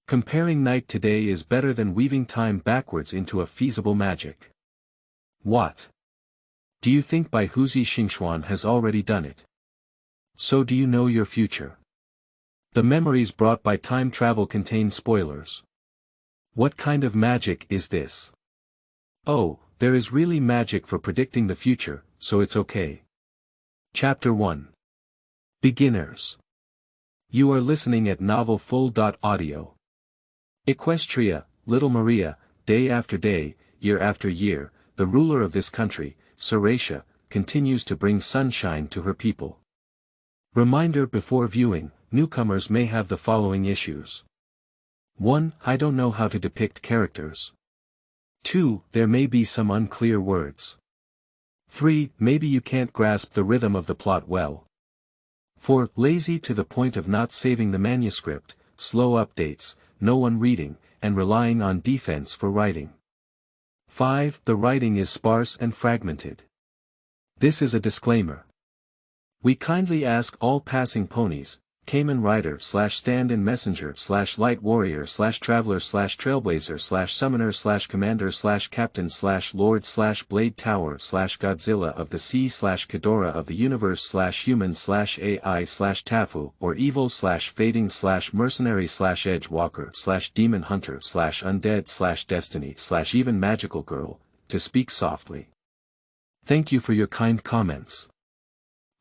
Comparing night today is better than weaving time backwards into a feasible magic. What? Do you think Bai Huzi Xingxuan has already done it? So do you know your future? The memories brought by time travel contain spoilers. What kind of magic is this? Oh, there is really magic for predicting the future, so it's okay. Chapter 1. Beginners. You are listening at Novel Full.audio. Equestria, Little Maria, day after day, year after year, the ruler of this country, Selastia, continues to bring sunshine to her people. Reminder before viewing, newcomers may have the following issues. 1. I don't know how to depict characters. 2. There may be some unclear words. 3. Maybe you can't grasp the rhythm of the plot well. 4. Lazy to the point of not saving the manuscript, slow updates, no one reading, and relying on defense for writing. 5. The writing is sparse and fragmented. This is a disclaimer. We kindly ask all passing ponies, Cayman Rider / stand-in messenger / light warrior / traveler / trailblazer / summoner / commander / captain / lord / blade tower / Godzilla of the sea / Ghidorah of the universe / human / AI / Tafu or evil / fading / mercenary / edge walker / demon hunter / undead / destiny / even magical girl, to speak softly. Thank you for your kind comments.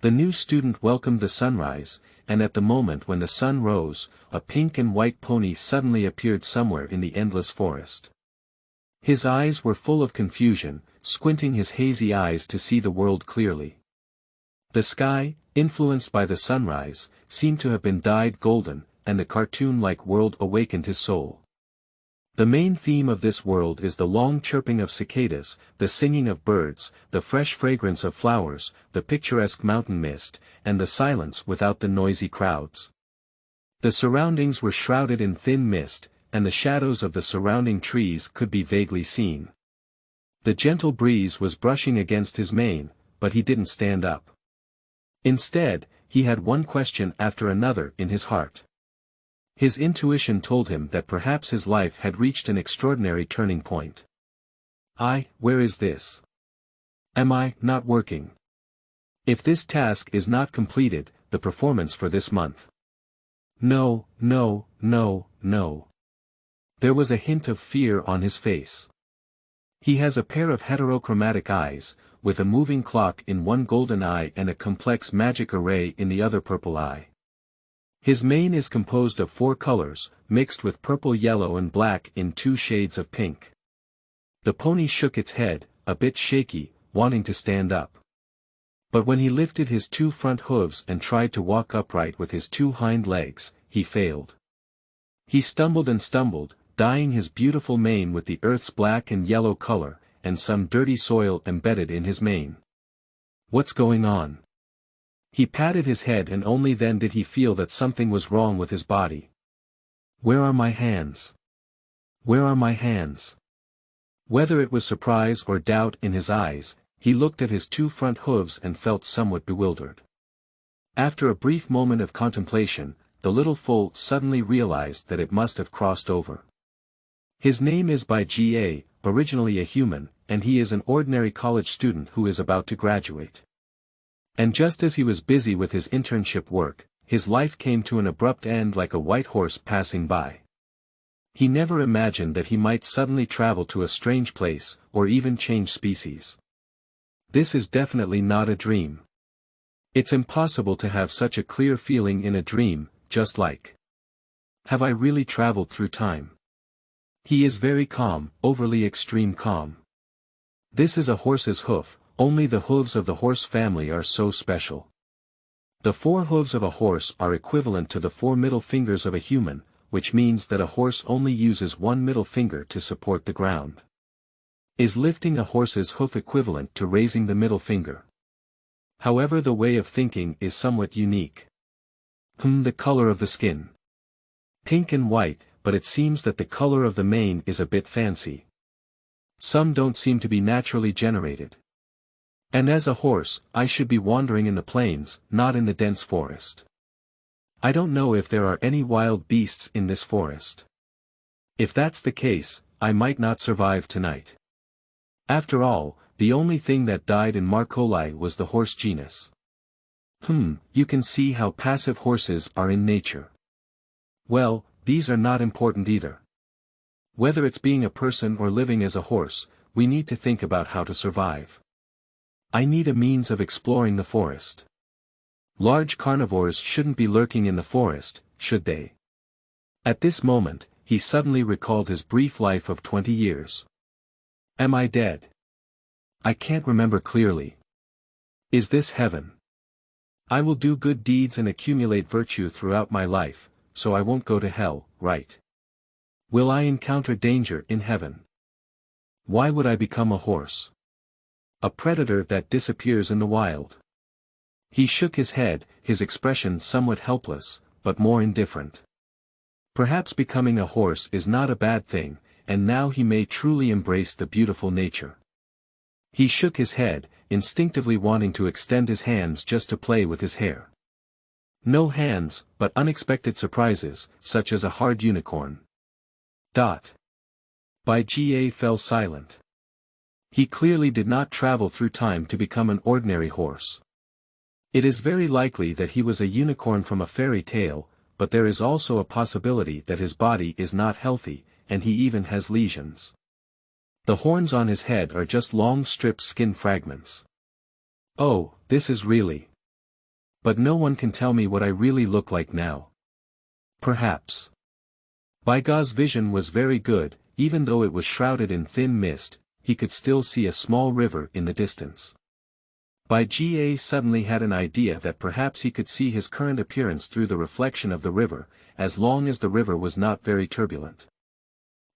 The new student welcomed the sunrise, and at the moment when the sun rose, a pink and white pony suddenly appeared somewhere in the endless forest. His eyes were full of confusion, squinting his hazy eyes to see the world clearly. The sky, influenced by the sunrise, seemed to have been dyed golden, and the cartoon-like world awakened his soul. The main theme of this world is the long chirping of cicadas, the singing of birds, the fresh fragrance of flowers, the picturesque mountain mist, and the silence without the noisy crowds. The surroundings were shrouded in thin mist, and the shadows of the surrounding trees could be vaguely seen. The gentle breeze was brushing against his mane, but he didn't stand up. Instead, he had one question after another in his heart. His intuition told him that perhaps his life had reached an extraordinary turning point. Where is this? Am I not working? If this task is not completed, the performance for this month. No. There was a hint of fear on his face. He has a pair of heterochromatic eyes, with a moving clock in one golden eye and a complex magic array in the other purple eye. His mane is composed of 4 colors, mixed with purple, yellow and black in 2 shades of pink. The pony shook its head, a bit shaky, wanting to stand up. But when he lifted his 2 front hooves and tried to walk upright with his 2 hind legs, he failed. He stumbled and stumbled, dyeing his beautiful mane with the earth's black and yellow color, and some dirty soil embedded in his mane. What's going on? He patted his head and only then did he feel that something was wrong with his body. Where are my hands? Where are my hands? Whether it was surprise or doubt in his eyes, he looked at his 2 front hooves and felt somewhat bewildered. After a brief moment of contemplation, the little foal suddenly realized that it must have crossed over. His name is Bai Ga, originally a human, and he is an ordinary college student who is about to graduate. And just as he was busy with his internship work, his life came to an abrupt end like a white horse passing by. He never imagined that he might suddenly travel to a strange place, or even change species. This is definitely not a dream. It's impossible to have such a clear feeling in a dream, just like. Have I really traveled through time? He is very calm, overly extreme calm. This is a horse's hoof. Only the hooves of the horse family are so special. The 4 hooves of a horse are equivalent to the 4 middle fingers of a human, which means that a horse only uses 1 middle finger to support the ground. Is lifting a horse's hoof equivalent to raising the middle finger? However, the way of thinking is somewhat unique. The color of the skin. Pink and white, but it seems that the color of the mane is a bit fancy. Some don't seem to be naturally generated. And as a horse, I should be wandering in the plains, not in the dense forest. I don't know if there are any wild beasts in this forest. If that's the case, I might not survive tonight. After all, the only thing that died in Marcoli was the horse genus. You can see how passive horses are in nature. Well, these are not important either. Whether it's being a person or living as a horse, we need to think about how to survive. I need a means of exploring the forest. Large carnivores shouldn't be lurking in the forest, should they? At this moment, he suddenly recalled his brief life of 20 years. Am I dead? I can't remember clearly. Is this heaven? I will do good deeds and accumulate virtue throughout my life, so I won't go to hell, right? Will I encounter danger in heaven? Why would I become a horse? A predator that disappears in the wild. He shook his head, his expression somewhat helpless, but more indifferent. Perhaps becoming a horse is not a bad thing, and now he may truly embrace the beautiful nature. He shook his head, instinctively wanting to extend his hands just to play with his hair. No hands, but unexpected surprises, such as a hard unicorn. Bai Ga fell silent. He clearly did not travel through time to become an ordinary horse. It is very likely that he was a unicorn from a fairy tale, but there is also a possibility that his body is not healthy, and he even has lesions. The horns on his head are just long stripped skin fragments. Oh, this is really. But no one can tell me what I really look like now. Perhaps. Bai Ga's vision was very good, even though it was shrouded in thin mist, he could still see a small river in the distance. Bai Ga suddenly had an idea that perhaps he could see his current appearance through the reflection of the river, as long as the river was not very turbulent.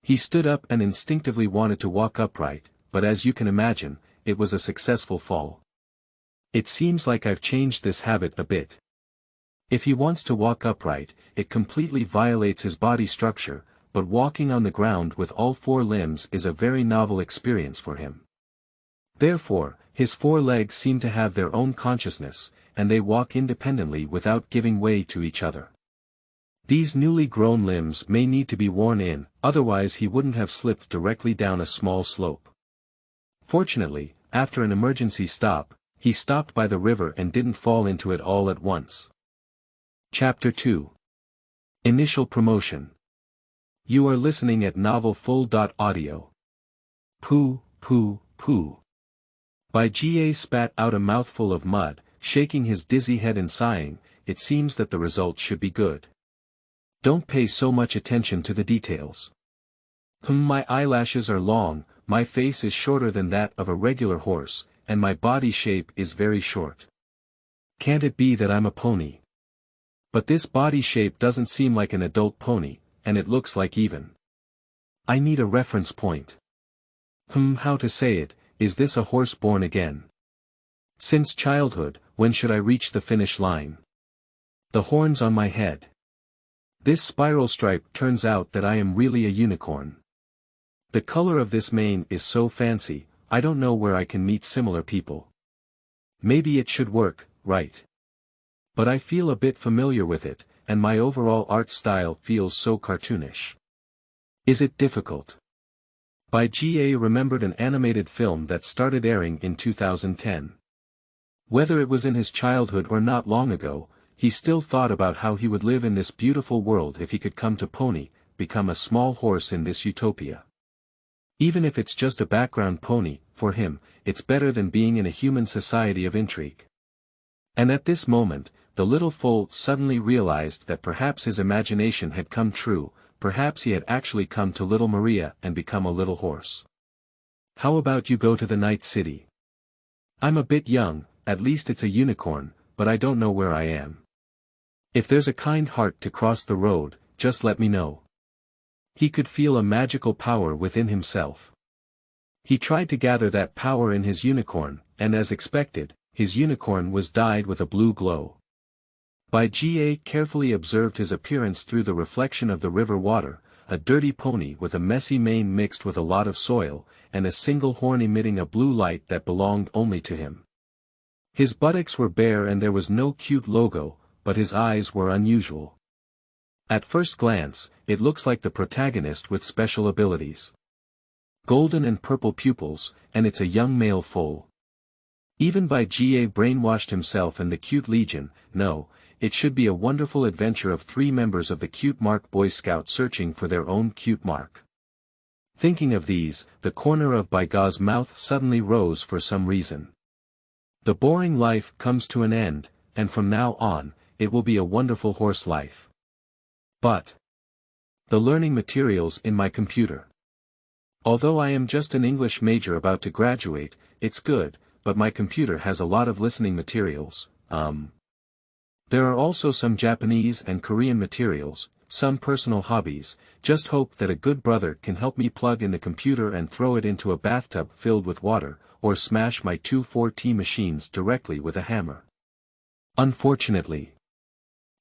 He stood up and instinctively wanted to walk upright, but as you can imagine, it was a successful fall. It seems like I've changed this habit a bit. If he wants to walk upright, it completely violates his body structure, but walking on the ground with all four limbs is a very novel experience for him. Therefore, his four legs seem to have their own consciousness, and they walk independently without giving way to each other. These newly grown limbs may need to be worn in, otherwise he wouldn't have slipped directly down a small slope. Fortunately, after an emergency stop, he stopped by the river and didn't fall into it all at once. Chapter 2. Initial Promotion. You are listening at novelfull.audio. Pooh, pooh, pooh. Bai Ga spat out a mouthful of mud, shaking his dizzy head and sighing, it seems that the result should be good. Don't pay so much attention to the details. My eyelashes are long, my face is shorter than that of a regular horse, and my body shape is very short. Can't it be that I'm a pony? But this body shape doesn't seem like an adult pony, and it looks like even. I need a reference point. How to say it, is this a horse born again? Since childhood, when should I reach the finish line? The horns on my head. This spiral stripe turns out that I am really a unicorn. The color of this mane is so fancy, I don't know where I can meet similar people. Maybe it should work, right? But I feel a bit familiar with it, and my overall art style feels so cartoonish. Is it difficult? Bai Ga remembered an animated film that started airing in 2010. Whether it was in his childhood or not long ago, he still thought about how he would live in this beautiful world if he could come to pony, become a small horse in this utopia. Even if it's just a background pony, for him, it's better than being in a human society of intrigue. And at this moment, the little foal suddenly realized that perhaps his imagination had come true, perhaps he had actually come to Little Maria and become a little horse. How about you go to the night city? I'm a bit young, at least it's a unicorn, but I don't know where I am. If there's a kind heart to cross the road, just let me know. He could feel a magical power within himself. He tried to gather that power in his unicorn, and as expected, his unicorn was dyed with a blue glow. Bai Ga carefully observed his appearance through the reflection of the river water, a dirty pony with a messy mane mixed with a lot of soil, and a single horn emitting a blue light that belonged only to him. His buttocks were bare and there was no cute logo, but his eyes were unusual. At first glance, it looks like the protagonist with special abilities. Golden and purple pupils, and it's a young male foal. Even Bai Ga brainwashed himself and the cute legion. No, it should be a wonderful adventure of 3 members of the Cute Mark Boy Scout searching for their own cute mark. Thinking of these, the corner of Bai Ga's mouth suddenly rose for some reason. The boring life comes to an end, and from now on, it will be a wonderful horse life. But the learning materials in my computer. Although I am just an English major about to graduate, it's good, but my computer has a lot of listening materials. There are also some Japanese and Korean materials, some personal hobbies. Just hope that a good brother can help me plug in the computer and throw it into a bathtub filled with water, or smash my 2,4T machines directly with a hammer. Unfortunately,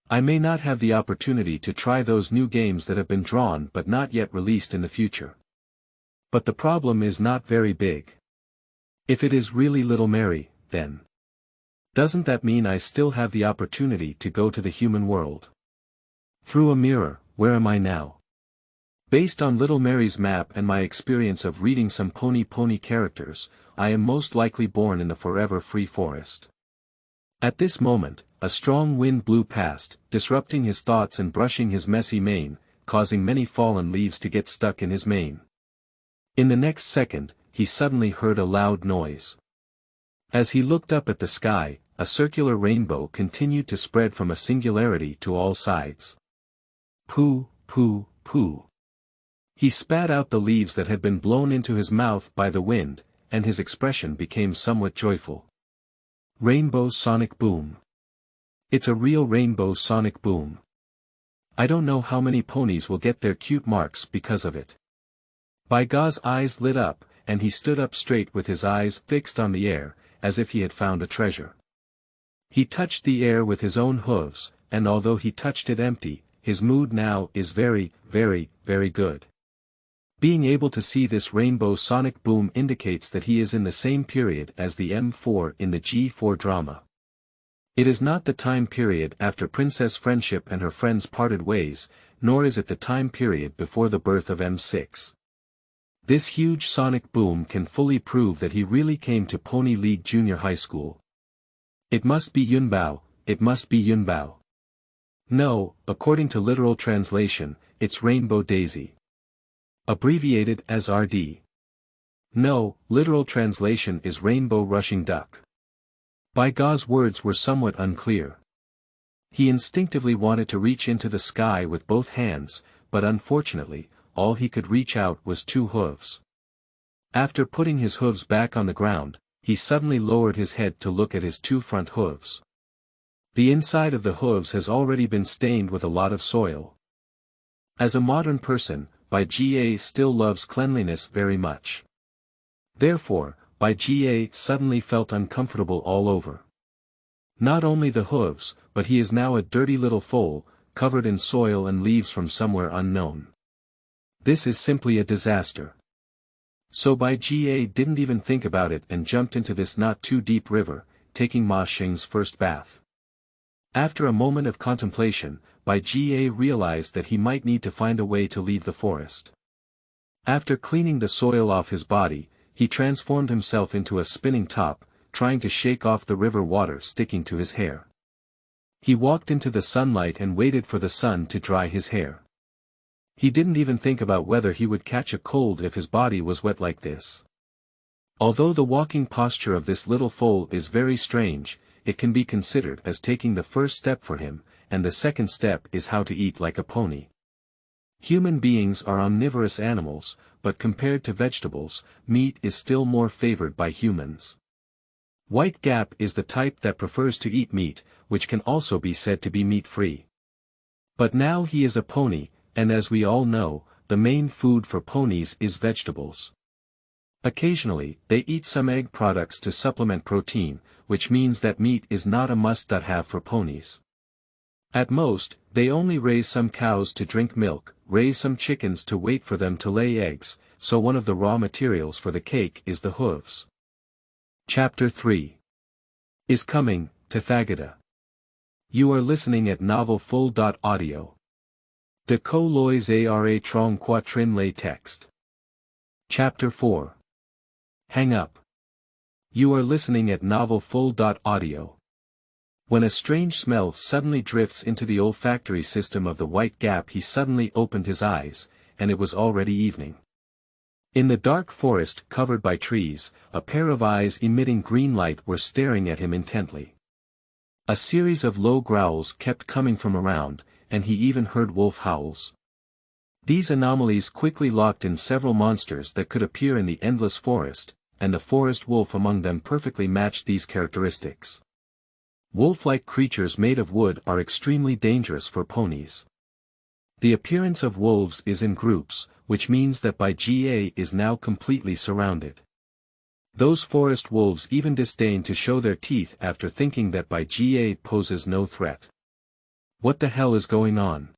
I may not have the opportunity to try those new games that have been drawn but not yet released in the future. But the problem is not very big. If it is really Little Mary, then doesn't that mean I still have the opportunity to go to the human world? Through a mirror, where am I now? Based on Little Mary's map and my experience of reading some pony characters, I am most likely born in the forever free forest. At this moment, a strong wind blew past, disrupting his thoughts and brushing his messy mane, causing many fallen leaves to get stuck in his mane. In the next second, he suddenly heard a loud noise. As he looked up at the sky, a circular rainbow continued to spread from a singularity to all sides. Pooh, pooh, pooh. He spat out the leaves that had been blown into his mouth by the wind, and his expression became somewhat joyful. Rainbow sonic boom. It's a real rainbow sonic boom. I don't know how many ponies will get their cute marks because of it. Bai Ga's eyes lit up, and he stood up straight with his eyes fixed on the air, as if he had found a treasure. He touched the air with his own hooves, and although he touched it empty, his mood now is very, very, very good. Being able to see this rainbow sonic boom indicates that he is in the same period as the M4 in the G4 drama. It is not the time period after Princess Friendship and her friends parted ways, nor is it the time period before the birth of M6. This huge sonic boom can fully prove that he really came to Pony League Junior High School. It must be Yunbao, it must be Yunbao. No, according to literal translation, it's Rainbow Daisy. Abbreviated as RD. No, literal translation is Rainbow Rushing Duck. Bai Ga's words were somewhat unclear. He instinctively wanted to reach into the sky with both hands, but unfortunately, all he could reach out was 2 hooves. After putting his hooves back on the ground, he suddenly lowered his head to look at his 2 front hooves. The inside of the hooves has already been stained with a lot of soil. As a modern person, Bai Ga still loves cleanliness very much. Therefore, Bai Ga suddenly felt uncomfortable all over. Not only the hooves, but he is now a dirty little foal, covered in soil and leaves from somewhere unknown. This is simply a disaster. So Bai Ga didn't even think about it and jumped into this not too deep river, taking Ma Xing's first bath. After a moment of contemplation, Bai Ga realized that he might need to find a way to leave the forest. After cleaning the soil off his body, he transformed himself into a spinning top, trying to shake off the river water sticking to his hair. He walked into the sunlight and waited for the sun to dry his hair. He didn't even think about whether he would catch a cold if his body was wet like this. Although the walking posture of this little foal is very strange, it can be considered as taking the first step for him, and the second step is how to eat like a pony. Human beings are omnivorous animals, but compared to vegetables, meat is still more favored by humans. White Gap is the type that prefers to eat meat, which can also be said to be meat-free. But now he is a pony, and as we all know, the main food for ponies is vegetables. Occasionally, they eat some egg products to supplement protein, which means that meat is not a must-have for ponies. At most, they only raise some cows to drink milk, raise some chickens to wait for them to lay eggs, so one of the raw materials for the cake is the hooves. Chapter 3 is coming, Tathagata. You are listening at novelfull.audio. De co lois ara trong quatrin lay text. Chapter 4. Hang up. You are listening at novel full.audio. When a strange smell suddenly drifts into the olfactory system of the white gap, he suddenly opened his eyes, and it was already evening. In the dark forest covered by trees, a pair of eyes emitting green light were staring at him intently. A series of low growls kept coming from around, and he even heard wolf howls. These anomalies quickly locked in several monsters that could appear in the endless forest, and the forest wolf among them perfectly matched these characteristics. Wolf-like creatures made of wood are extremely dangerous for ponies. The appearance of wolves is in groups, which means that Bai Ga is now completely surrounded. Those forest wolves even disdain to show their teeth after thinking that Bai Ga poses no threat. What the hell is going on?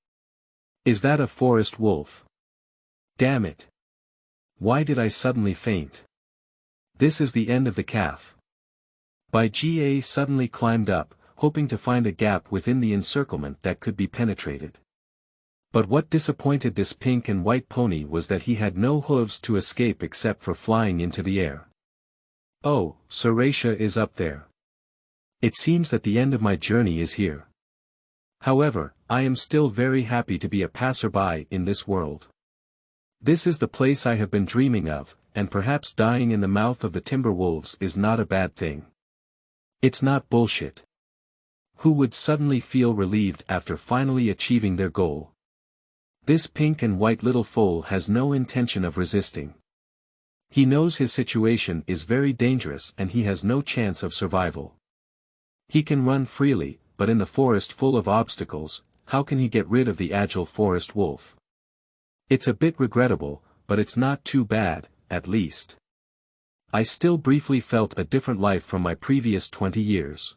Is that a forest wolf? Damn it. Why did I suddenly faint? This is the end of the calf. Bai Ga suddenly climbed up, hoping to find a gap within the encirclement that could be penetrated. But what disappointed this pink and white pony was that he had no hooves to escape except for flying into the air. Oh, Selastia is up there. It seems that the end of my journey is here. However, I am still very happy to be a passerby in this world. This is the place I have been dreaming of, and perhaps dying in the mouth of the timber wolves is not a bad thing. It's not bullshit. Who would suddenly feel relieved after finally achieving their goal? This pink and white little foal has no intention of resisting. He knows his situation is very dangerous and he has no chance of survival. He can run freely, but in the forest full of obstacles, how can he get rid of the agile forest wolf? It's a bit regrettable, but it's not too bad, at least. I still briefly felt a different life from my previous 20 years.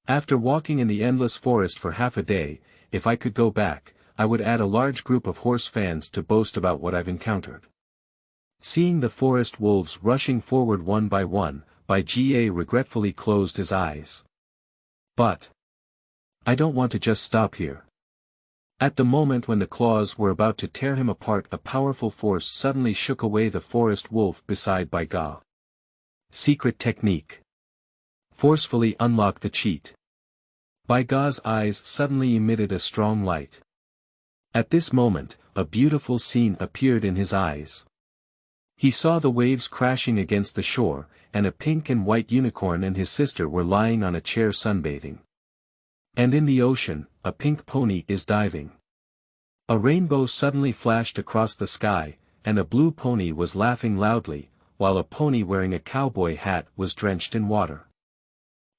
After walking in the endless forest for half a day, if I could go back, I would add a large group of horse fans to boast about what I've encountered. Seeing the forest wolves rushing forward one by one, Bai Ga regretfully closed his eyes. But I don't want to just stop here. At the moment when the claws were about to tear him apart, a powerful force suddenly shook away the forest wolf beside Bai Ga. Secret technique. Forcefully unlock the cheat. Bai Ga's eyes suddenly emitted a strong light. At this moment, a beautiful scene appeared in his eyes. He saw the waves crashing against the shore, and a pink and white unicorn and his sister were lying on a chair sunbathing. And in the ocean, a pink pony is diving. A rainbow suddenly flashed across the sky, and a blue pony was laughing loudly, while a pony wearing a cowboy hat was drenched in water.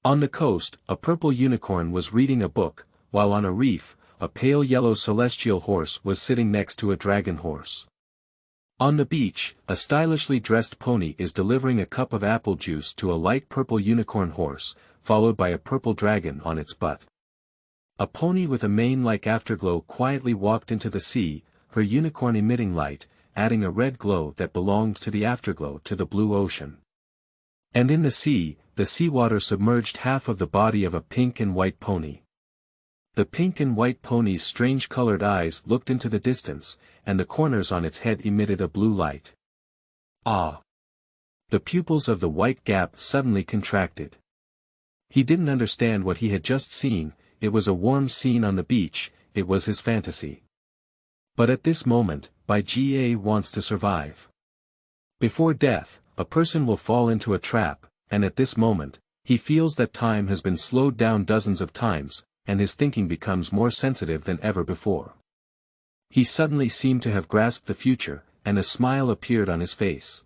On the coast, a purple unicorn was reading a book, while on a reef, a pale yellow celestial horse was sitting next to a dragon horse. On the beach, a stylishly dressed pony is delivering a cup of apple juice to a light purple unicorn horse, followed by a purple dragon on its butt. A pony with a mane like afterglow quietly walked into the sea, her unicorn emitting light, adding a red glow that belonged to the afterglow to the blue ocean. And in the seawater submerged half of the body of a pink and white pony. The pink and white pony's strange colored eyes looked into the distance, and the corners on its head emitted a blue light. Ah! The pupils of the white gap suddenly contracted. He didn't understand what he had just seen. It was a warm scene on the beach, it was his fantasy. But at this moment, Bai Ga wants to survive. Before death, a person will fall into a trap, and at this moment, he feels that time has been slowed down dozens of times, and his thinking becomes more sensitive than ever before. He suddenly seemed to have grasped the future, and a smile appeared on his face.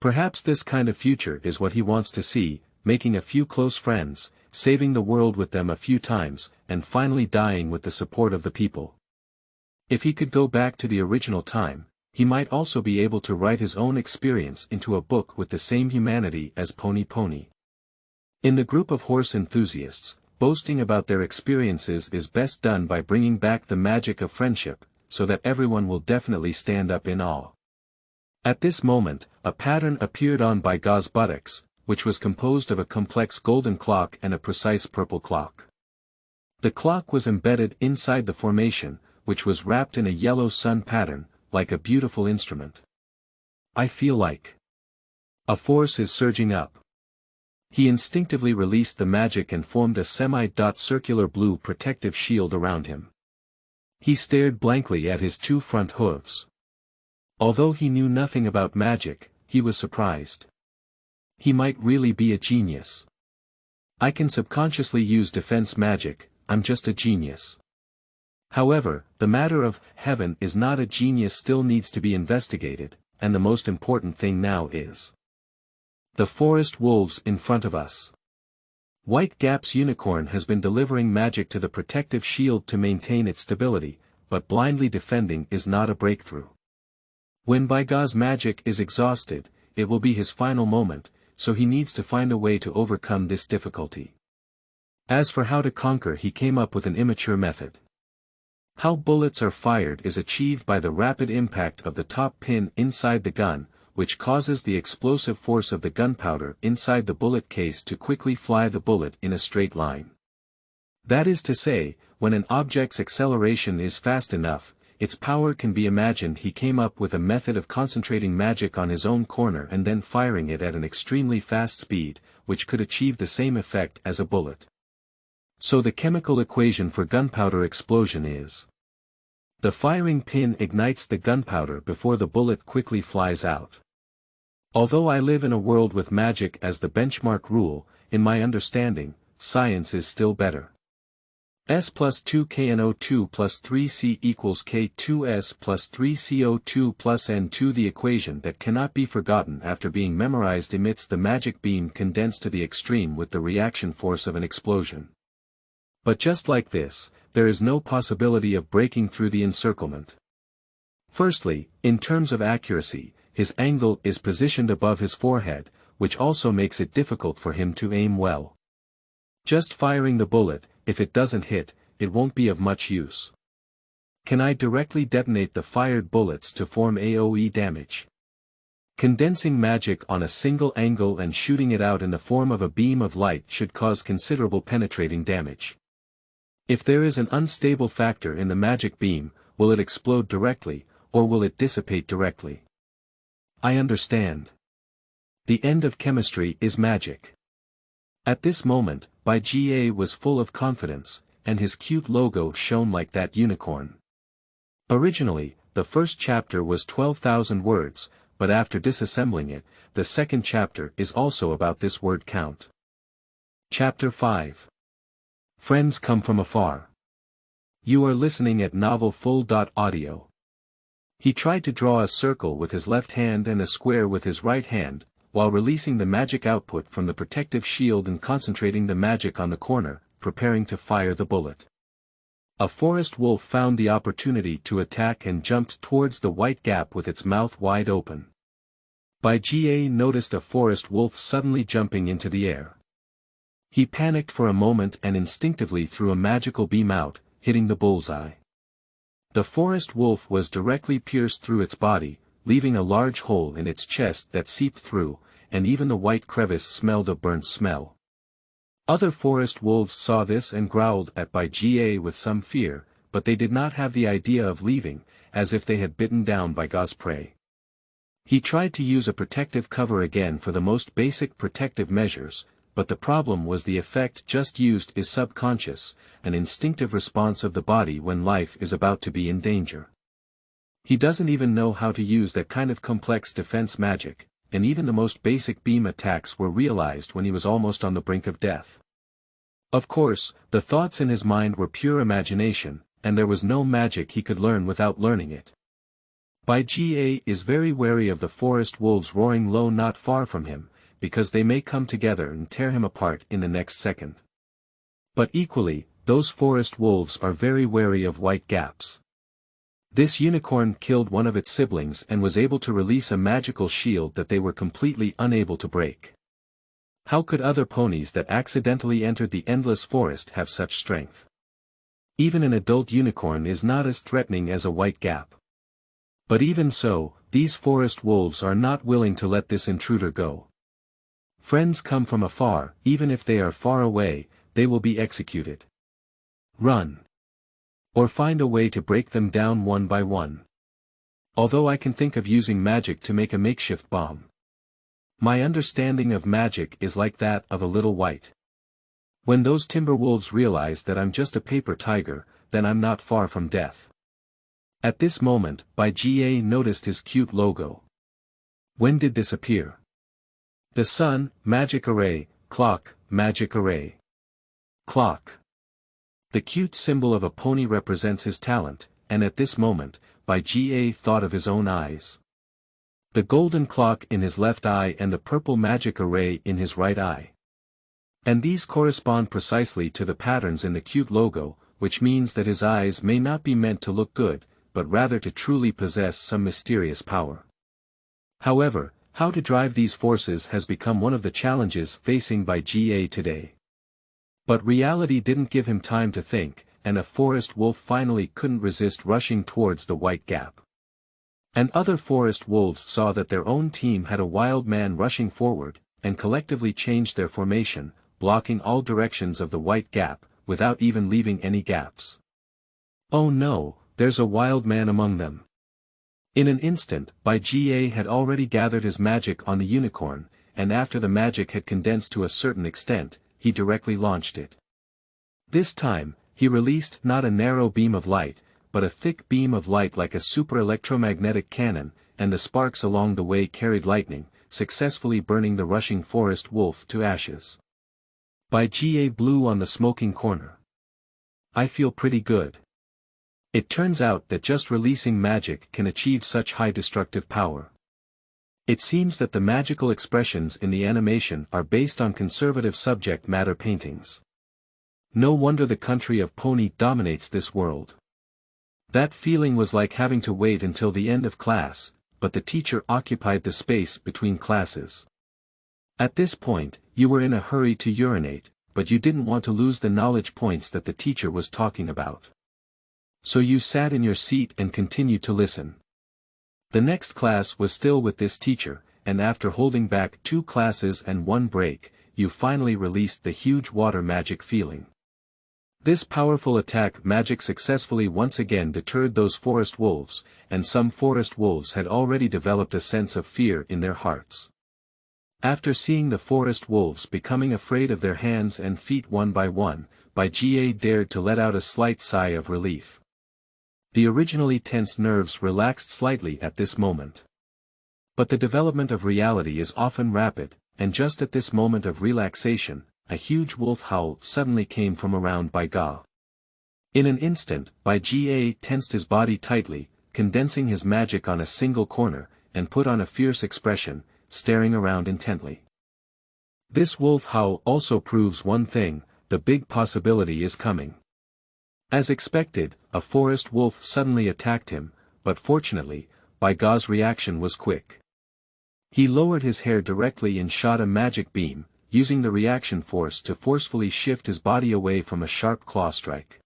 Perhaps this kind of future is what he wants to see, making a few close friends, saving the world with them a few times, and finally dying with the support of the people. If he could go back to the original time, he might also be able to write his own experience into a book with the same humanity as Pony Pony. In the group of horse enthusiasts, boasting about their experiences is best done by bringing back the magic of friendship, so that everyone will definitely stand up in awe. At this moment, a pattern appeared on Bai Ga's buttocks, which was composed of a complex golden clock and a precise purple clock. The clock was embedded inside the formation, which was wrapped in a yellow sun pattern, like a beautiful instrument. I feel like a force is surging up. He instinctively released the magic and formed a semi-circular blue protective shield around him. He stared blankly at his two front hooves. Although he knew nothing about magic, he was surprised. He might really be a genius. I can subconsciously use defense magic, I'm just a genius. However, the matter of heaven is not a genius still needs to be investigated, and the most important thing now is the forest wolves in front of us. White Gap's unicorn has been delivering magic to the protective shield to maintain its stability, but blindly defending is not a breakthrough. When Baiga's magic is exhausted, it will be his final moment, so he needs to find a way to overcome this difficulty. As for how to conquer, he came up with an immature method. How bullets are fired is achieved by the rapid impact of the top pin inside the gun, which causes the explosive force of the gunpowder inside the bullet case to quickly fly the bullet in a straight line. That is to say, when an object's acceleration is fast enough, its power can be imagined. He came up with a method of concentrating magic on his own corner and then firing it at an extremely fast speed, which could achieve the same effect as a bullet. So the chemical equation for gunpowder explosion is: the firing pin ignites the gunpowder before the bullet quickly flies out. Although I live in a world with magic as the benchmark rule, in my understanding, science is still better. S plus 2 KNO2 plus 3C equals K2S plus 3CO2 plus N2. The equation that cannot be forgotten after being memorized emits the magic beam condensed to the extreme with the reaction force of an explosion. But just like this, there is no possibility of breaking through the encirclement. Firstly, in terms of accuracy, his angle is positioned above his forehead, which also makes it difficult for him to aim well. Just firing the bullet, if it doesn't hit, it won't be of much use. Can I directly detonate the fired bullets to form AoE damage? Condensing magic on a single angle and shooting it out in the form of a beam of light should cause considerable penetrating damage. If there is an unstable factor in the magic beam, will it explode directly, or will it dissipate directly? I understand. The end of chemistry is magic. At this moment, Bai Ga was full of confidence, and his cute logo shone like that unicorn. Originally, the first chapter was 12,000 words, but after disassembling it, the second chapter is also about this word count. Chapter 5. Friends come from afar. You are listening at novelfull.audio. He tried to draw a circle with his left hand and a square with his right hand, while releasing the magic output from the protective shield and concentrating the magic on the corner, preparing to fire the bullet. A forest wolf found the opportunity to attack and jumped towards the white gap with its mouth wide open. Bai Ga noticed a forest wolf suddenly jumping into the air. He panicked for a moment and instinctively threw a magical beam out, hitting the bullseye. The forest wolf was directly pierced through its body, leaving a large hole in its chest that seeped through, and even the white crevice smelled a burnt smell. Other forest wolves saw this and growled at Bai Ga with some fear, but they did not have the idea of leaving, as if they had bitten down by Ga's prey. He tried to use a protective cover again for the most basic protective measures, but the problem was the effect just used is subconscious, an instinctive response of the body when life is about to be in danger. He doesn't even know how to use that kind of complex defense magic, and even the most basic beam attacks were realized when he was almost on the brink of death. Of course, the thoughts in his mind were pure imagination, and there was no magic he could learn without learning it. Bai Ga is very wary of the forest wolves roaring low not far from him, because they may come together and tear him apart in the next second. But equally, those forest wolves are very wary of white gaps. This unicorn killed one of its siblings and was able to release a magical shield that they were completely unable to break. How could other ponies that accidentally entered the endless forest have such strength? Even an adult unicorn is not as threatening as a white gap. But even so, these forest wolves are not willing to let this intruder go. Friends come from afar, even if they are far away, they will be executed. Run. Or find a way to break them down one by one. Although I can think of using magic to make a makeshift bomb. My understanding of magic is like that of a little white. When those timber wolves realize that I'm just a paper tiger, then I'm not far from death. At this moment, Bai Ga noticed his cute logo. When did this appear? The sun, magic array, clock, magic array. Clock. The cute symbol of a pony represents his talent, and at this moment, Bai Ga thought of his own eyes. The golden clock in his left eye and the purple magic array in his right eye. And these correspond precisely to the patterns in the cute logo, which means that his eyes may not be meant to look good, but rather to truly possess some mysterious power. However, how to drive these forces has become one of the challenges facing Bai Ga today. But reality didn't give him time to think, and a forest wolf finally couldn't resist rushing towards the white gap. And other forest wolves saw that their own team had a wild man rushing forward, and collectively changed their formation, blocking all directions of the white gap, without even leaving any gaps. Oh no, there's a wild man among them. In an instant, Bai Ga had already gathered his magic on the unicorn, and after the magic had condensed to a certain extent, he directly launched it. This time, he released not a narrow beam of light, but a thick beam of light like a super electromagnetic cannon, and the sparks along the way carried lightning, successfully burning the rushing forest wolf to ashes. Bai Ga blew on the smoking corner. I feel pretty good. It turns out that just releasing magic can achieve such high destructive power. It seems that the magical expressions in the animation are based on conservative subject matter paintings. No wonder the country of Pony dominates this world. That feeling was like having to wait until the end of class, but the teacher occupied the space between classes. At this point, you were in a hurry to urinate, but you didn't want to lose the knowledge points that the teacher was talking about. So you sat in your seat and continued to listen. The next class was still with this teacher, and after holding back 2 classes and 1 break, you finally released the huge water magic feeling. This powerful attack magic successfully once again deterred those forest wolves, and some forest wolves had already developed a sense of fear in their hearts. After seeing the forest wolves becoming afraid of their hands and feet one by one, Bai Ga dared to let out a slight sigh of relief. The originally tense nerves relaxed slightly at this moment. But the development of reality is often rapid, and just at this moment of relaxation, a huge wolf howl suddenly came from around Bai Ga. In an instant, Bai Ga tensed his body tightly, condensing his magic on a single corner, and put on a fierce expression, staring around intently. This wolf howl also proves one thing: the big possibility is coming. As expected, a forest wolf suddenly attacked him, but fortunately, Bai Ga's reaction was quick. He lowered his hair directly and shot a magic beam, using the reaction force to forcefully shift his body away from a sharp claw strike.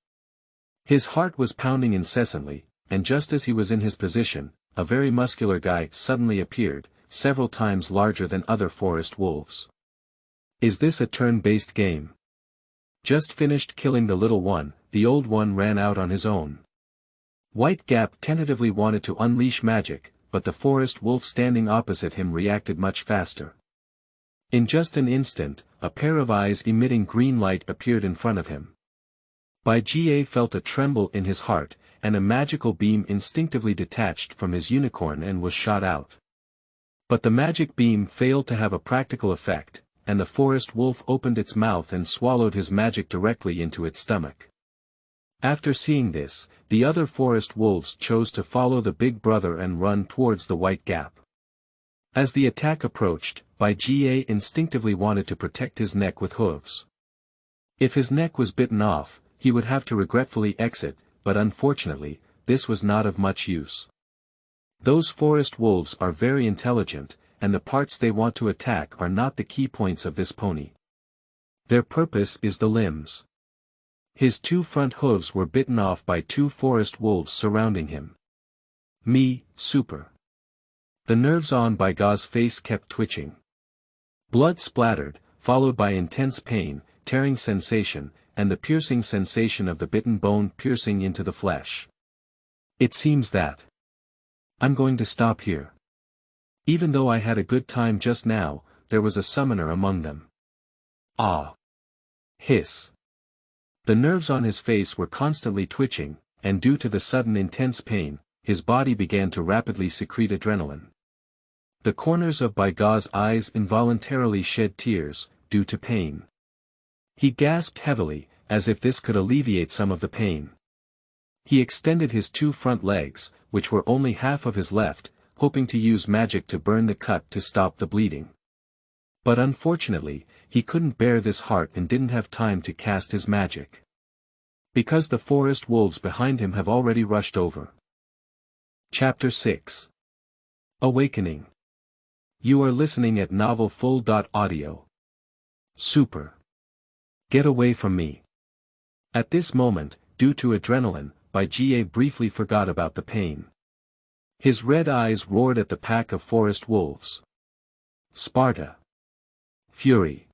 His heart was pounding incessantly, and just as he was in his position, a very muscular guy suddenly appeared, several times larger than other forest wolves. Is this a turn-based game? Just finished killing the little one, the old one ran out on his own. White Gap tentatively wanted to unleash magic, but the forest wolf standing opposite him reacted much faster. In just an instant, a pair of eyes emitting green light appeared in front of him. Bai Ga felt a tremble in his heart, and a magical beam instinctively detached from his unicorn and was shot out. But the magic beam failed to have a practical effect, and the forest wolf opened its mouth and swallowed his magic directly into its stomach. After seeing this, the other forest wolves chose to follow the big brother and run towards the white gap. As the attack approached, Bai Ga instinctively wanted to protect his neck with hooves. If his neck was bitten off, he would have to regretfully exit, but unfortunately, this was not of much use. Those forest wolves are very intelligent, and the parts they want to attack are not the key points of this pony. Their purpose is the limbs. His 2 front hooves were bitten off by 2 forest wolves surrounding him. Super. The nerves on Bai Ga's face kept twitching. Blood splattered, followed by intense pain, tearing sensation, and the piercing sensation of the bitten bone piercing into the flesh. It seems that I'm going to stop here. Even though I had a good time just now, there was a summoner among them. Ah! Hiss. The nerves on his face were constantly twitching, and due to the sudden intense pain, his body began to rapidly secrete adrenaline. The corners of Bai Ga's eyes involuntarily shed tears, due to pain. He gasped heavily, as if this could alleviate some of the pain. He extended his 2 front legs, which were only half of his left, hoping to use magic to burn the cut to stop the bleeding. But unfortunately, he couldn't bear this heart and didn't have time to cast his magic. Because the forest wolves behind him have already rushed over. Chapter 6. Awakening. You are listening at novelfull.audio. Super. Get away from me. At this moment, due to adrenaline, Bai Jie briefly forgot about the pain. His red eyes roared at the pack of forest wolves. Sparta. Fury.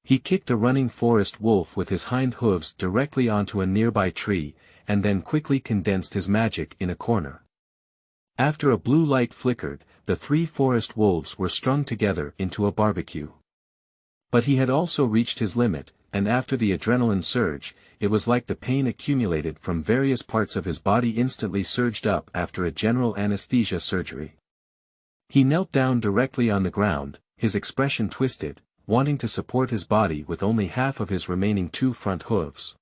He kicked a running forest wolf with his hind hooves directly onto a nearby tree, and then quickly condensed his magic in a corner. After a blue light flickered, the 3 forest wolves were strung together into a barbecue. But he had also reached his limit, and after the adrenaline surge, it was like the pain accumulated from various parts of his body instantly surged up after a general anesthesia surgery. He knelt down directly on the ground, his expression twisted, wanting to support his body with only half of his remaining 2 front hooves.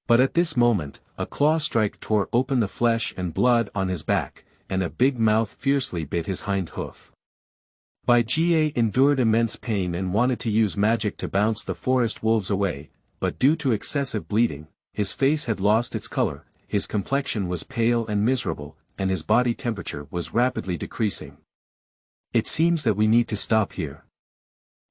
But at this moment, a claw strike tore open the flesh and blood on his back, and a big mouth fiercely bit his hind hoof. Bai Jie endured immense pain and wanted to use magic to bounce the forest wolves away, but due to excessive bleeding, his face had lost its color, his complexion was pale and miserable, and his body temperature was rapidly decreasing. It seems that we need to stop here.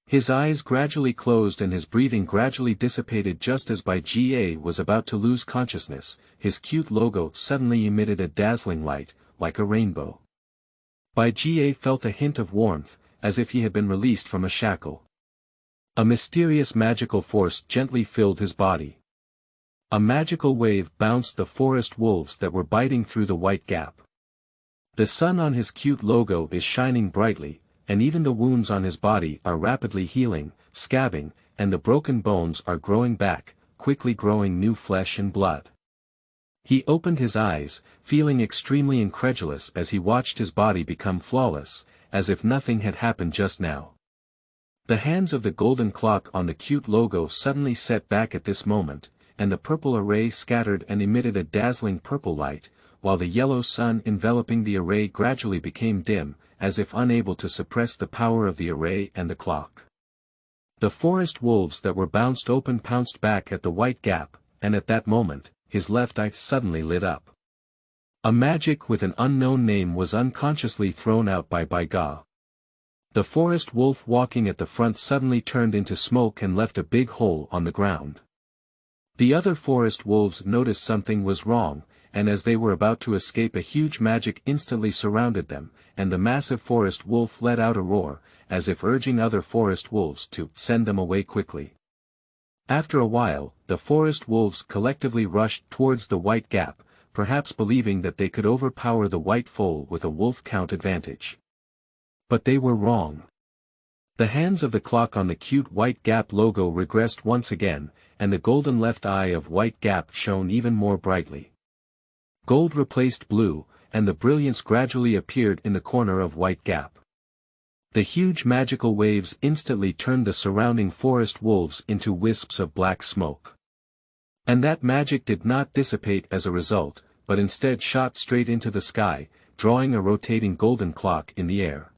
His eyes gradually closed and his breathing gradually dissipated just as Bai Jie was about to lose consciousness. His cute logo suddenly emitted a dazzling light, like a rainbow. Bai Jie felt a hint of warmth, as if he had been released from a shackle. A mysterious magical force gently filled his body. A magical wave bounced the forest wolves that were biting through the white gap. The sun on his cute logo is shining brightly, and even the wounds on his body are rapidly healing, scabbing, and the broken bones are growing back, quickly growing new flesh and blood. He opened his eyes, feeling extremely incredulous as he watched his body become flawless, as if nothing had happened just now. The hands of the golden clock on the cute logo suddenly set back at this moment, and the purple array scattered and emitted a dazzling purple light, while the yellow sun enveloping the array gradually became dim, as if unable to suppress the power of the array and the clock. The forest wolves that were bounced open pounced back at the white gap, and at that moment, his left eye suddenly lit up. A magic with an unknown name was unconsciously thrown out by Bai Ga. The forest wolf walking at the front suddenly turned into smoke and left a big hole on the ground. The other forest wolves noticed something was wrong, and as they were about to escape, a huge magic instantly surrounded them, and the massive forest wolf let out a roar, as if urging other forest wolves to send them away quickly. After a while, the forest wolves collectively rushed towards the white gap, perhaps believing that they could overpower the white foal with a wolf count advantage. But they were wrong. The hands of the clock on the cute white gap logo regressed once again, and the golden left eye of white gap shone even more brightly. Gold replaced blue, and the brilliance gradually appeared in the corner of white gap. The huge magical waves instantly turned the surrounding forest wolves into wisps of black smoke. And that magic did not dissipate as a result, but instead shot straight into the sky, drawing a rotating golden clock in the air.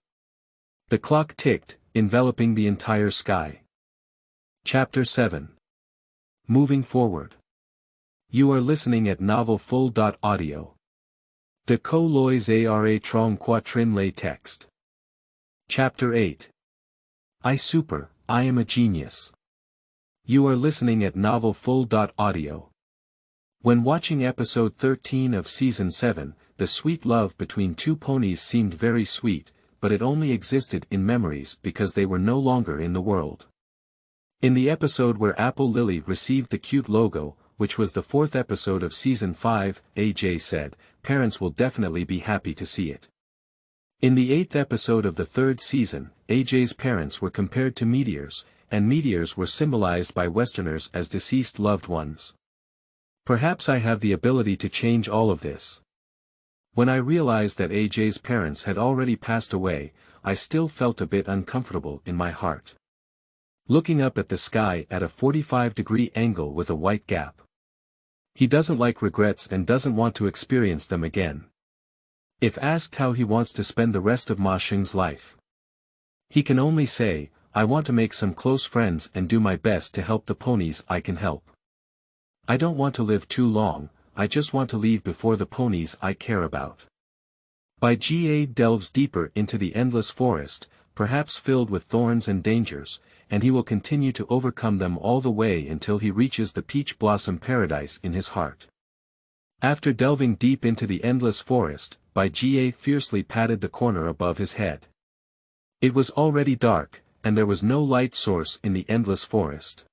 The clock ticked, enveloping the entire sky. Chapter 7. Moving forward. You are listening at novelfull.audio. De co lois ara trong quatrin lay text. Chapter 8. I am a genius. You are listening at novelfull.audio. When watching episode 13 of season 7, the sweet love between 2 ponies seemed very sweet, but it only existed in memories because they were no longer in the world. In the episode where Apple Lily received the cute logo, which was the 4th episode of Season 5, AJ said, "Parents will definitely be happy to see it." In the 8th episode of the 3rd season, AJ's parents were compared to meteors, and meteors were symbolized by Westerners as deceased loved ones. Perhaps I have the ability to change all of this. When I realized that AJ's parents had already passed away, I still felt a bit uncomfortable in my heart. Looking up at the sky at a 45-degree angle with a white gap. He doesn't like regrets and doesn't want to experience them again. If asked how he wants to spend the rest of Ma Xing's life, he can only say, "I want to make some close friends and do my best to help the ponies I can help. I don't want to live too long, I just want to leave before the ponies I care about." Bai Ga delves deeper into the endless forest, perhaps filled with thorns and dangers, and he will continue to overcome them all the way until he reaches the peach blossom paradise in his heart. After delving deep into the endless forest, Bai Ga fiercely patted the corner above his head. It was already dark, and there was no light source in the endless forest.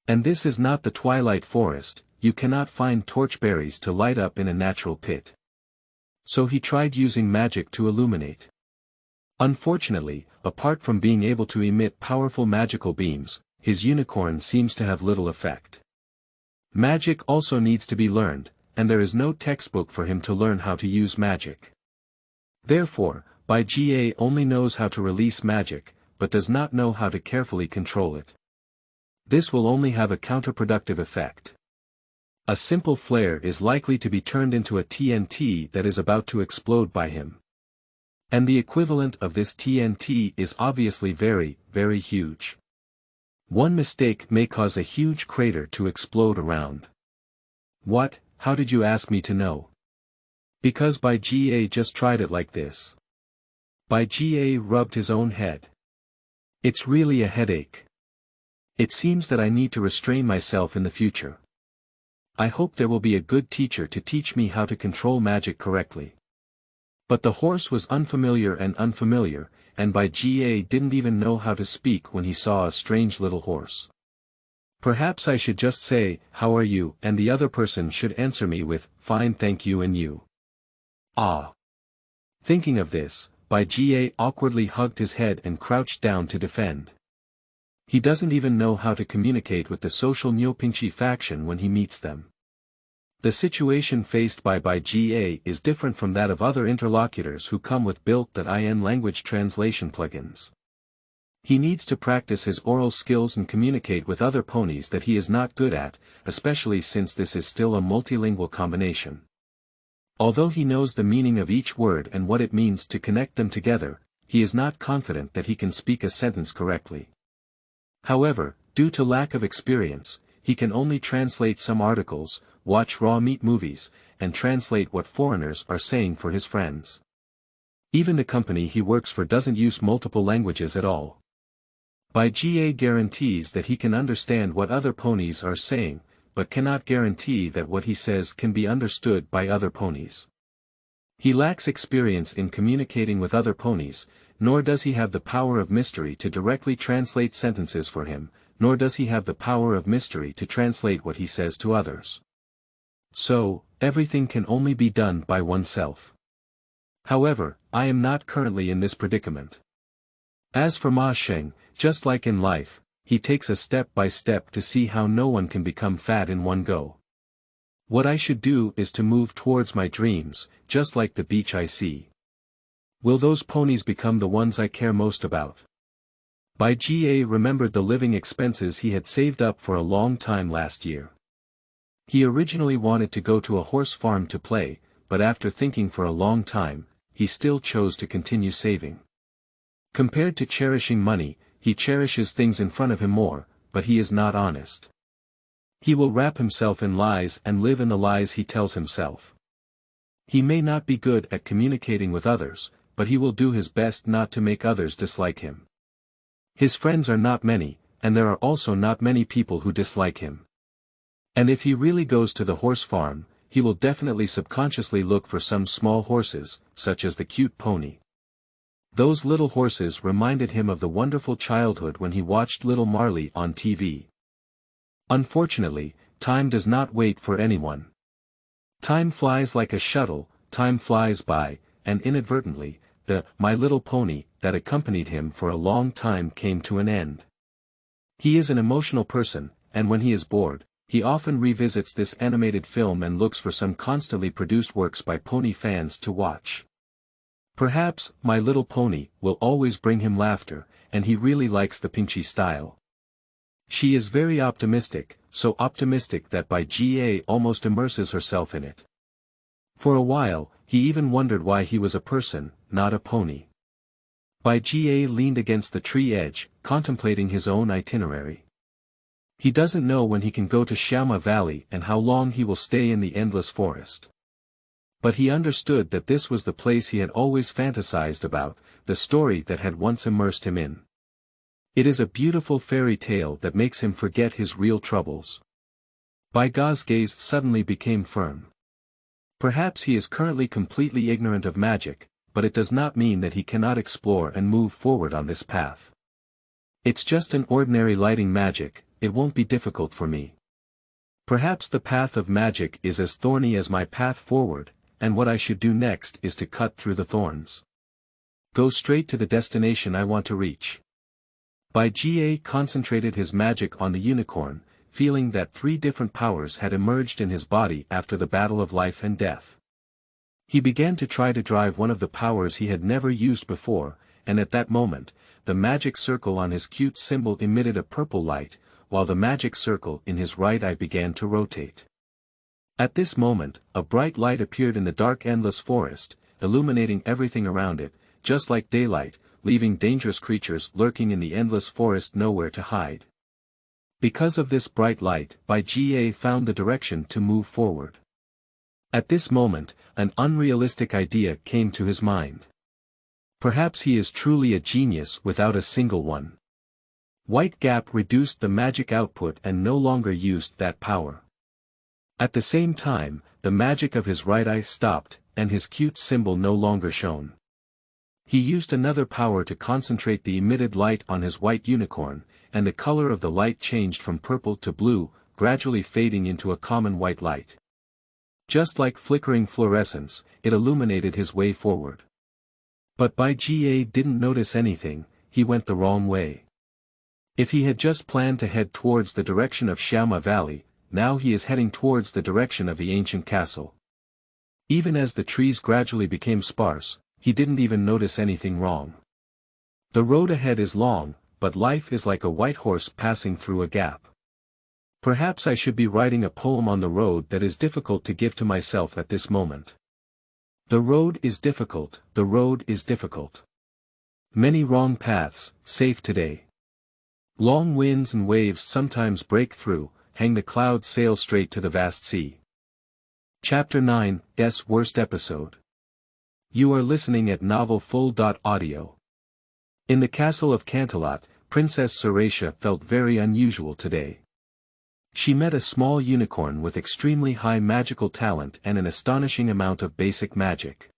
And this is not the twilight forest, you cannot find torchberries to light up in a natural pit. So he tried using magic to illuminate. Unfortunately, apart from being able to emit powerful magical beams, his unicorn seems to have little effect. Magic also needs to be learned, and there is no textbook for him to learn how to use magic. Therefore, Bai Ga only knows how to release magic, but does not know how to carefully control it. This will only have a counterproductive effect. A simple flare is likely to be turned into a TNT that is about to explode by him. And the equivalent of this TNT is obviously very, very huge. One mistake may cause a huge crater to explode around. What? How did you ask me to know? Because Bai Ga just tried it like this. Bai Ga rubbed his own head. It's really a headache. It seems that I need to restrain myself in the future. I hope there will be a good teacher to teach me how to control magic correctly. But the horse was unfamiliar, and Bai Ga didn't even know how to speak when he saw a strange little horse. Perhaps I should just say, "How are you?" and the other person should answer me with, "Fine, thank you, and you?" Ah. Thinking of this, Bai Ga awkwardly hugged his head and crouched down to defend. He doesn't even know how to communicate with the social Neopingchi faction when he meets them. The situation faced by Bai Ga is different from that of other interlocutors who come with built.in language translation plugins. He needs to practice his oral skills and communicate with other ponies that he is not good at, especially since this is still a multilingual combination. Although he knows the meaning of each word and what it means to connect them together, he is not confident that he can speak a sentence correctly. However, due to lack of experience, he can only translate some articles, watch raw meat movies, and translate what foreigners are saying for his friends. Even the company he works for doesn't use multiple languages at all. Bai Ga guarantees that he can understand what other ponies are saying, but cannot guarantee that what he says can be understood by other ponies. He lacks experience in communicating with other ponies, nor does he have the power of mystery to directly translate sentences for him, nor does he have the power of mystery to translate what he says to others. So, everything can only be done by oneself. However, I am not currently in this predicament. As for Ma Xing, just like in life, he takes a step by step to see how no one can become fat in one go. What I should do is to move towards my dreams, just like the beach I see. Will those ponies become the ones I care most about? Bai Ga remembered the living expenses he had saved up for a long time last year. He originally wanted to go to a horse farm to play, but after thinking for a long time, he still chose to continue saving. Compared to cherishing money, he cherishes things in front of him more, but he is not honest. He will wrap himself in lies and live in the lies he tells himself. He may not be good at communicating with others, but he will do his best not to make others dislike him. His friends are not many, and there are also not many people who dislike him. And if he really goes to the horse farm, he will definitely subconsciously look for some small horses, such as the cute pony. Those little horses reminded him of the wonderful childhood when he watched Little Marley on TV. Unfortunately, time does not wait for anyone. Time flies like a shuttle, time flies by, and inadvertently, the My Little Pony that accompanied him for a long time came to an end. He is an emotional person, and when he is bored, he often revisits this animated film and looks for some constantly produced works by pony fans to watch. Perhaps My Little Pony will always bring him laughter, and he really likes the Pixiv style. She is very optimistic, so optimistic that Bai Huzi almost immerses herself in it. For a while, he even wondered why he was a person, not a pony. Bai Huzi leaned against the tree edge, contemplating his own itinerary. He doesn't know when he can go to Xiaoma Valley and how long he will stay in the endless forest. But he understood that this was the place he had always fantasized about, the story that had once immersed him in. It is a beautiful fairy tale that makes him forget his real troubles. Bai Huzi's gaze suddenly became firm. Perhaps he is currently completely ignorant of magic, but it does not mean that he cannot explore and move forward on this path. It's just an ordinary lighting magic, it won't be difficult for me. Perhaps the path of magic is as thorny as my path forward, and what I should do next is to cut through the thorns. Go straight to the destination I want to reach. Bai Huzi concentrated his magic on the unicorn, feeling that 3 different powers had emerged in his body after the battle of life and death. He began to try to drive one of the powers he had never used before, and at that moment, the magic circle on his cute symbol emitted a purple light, while the magic circle in his right eye began to rotate. At this moment, a bright light appeared in the dark endless forest, illuminating everything around it, just like daylight, leaving dangerous creatures lurking in the endless forest nowhere to hide. Because of this bright light, Bai Huzi found the direction to move forward. At this moment, an unrealistic idea came to his mind. Perhaps he is truly a genius without a single one. White Gap reduced the magic output and no longer used that power. At the same time, the magic of his right eye stopped, and his cute symbol no longer shone. He used another power to concentrate the emitted light on his white unicorn, and the color of the light changed from purple to blue, gradually fading into a common white light. Just like flickering fluorescence, it illuminated his way forward. But Bai Huzi didn't notice anything, he went the wrong way. If he had just planned to head towards the direction of Xiaoma Valley, now he is heading towards the direction of the ancient castle. Even as the trees gradually became sparse, he didn't even notice anything wrong. The road ahead is long, but life is like a white horse passing through a gap. Perhaps I should be writing a poem on the road that is difficult to give to myself at this moment. The road is difficult, the road is difficult. Many wrong paths, safe today. Long winds and waves sometimes break through, hang the clouds sail straight to the vast sea. Chapter 9, S Worst Episode. You are listening at novelfull.audio. In the castle of Canterlot, Princess Selastia felt very unusual today. She met a small unicorn with extremely high magical talent and an astonishing amount of basic magic.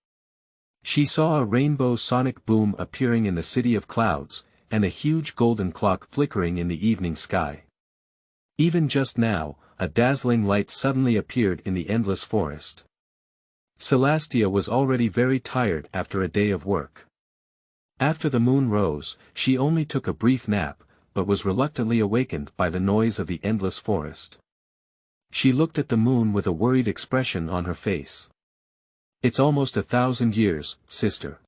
She saw a rainbow sonic boom appearing in the city of clouds, and a huge golden clock flickering in the evening sky. Even just now, a dazzling light suddenly appeared in the endless forest. Selastia was already very tired after a day of work. After the moon rose, she only took a brief nap, but was reluctantly awakened by the noise of the endless forest. She looked at the moon with a worried expression on her face. It's almost 1,000 years, sister.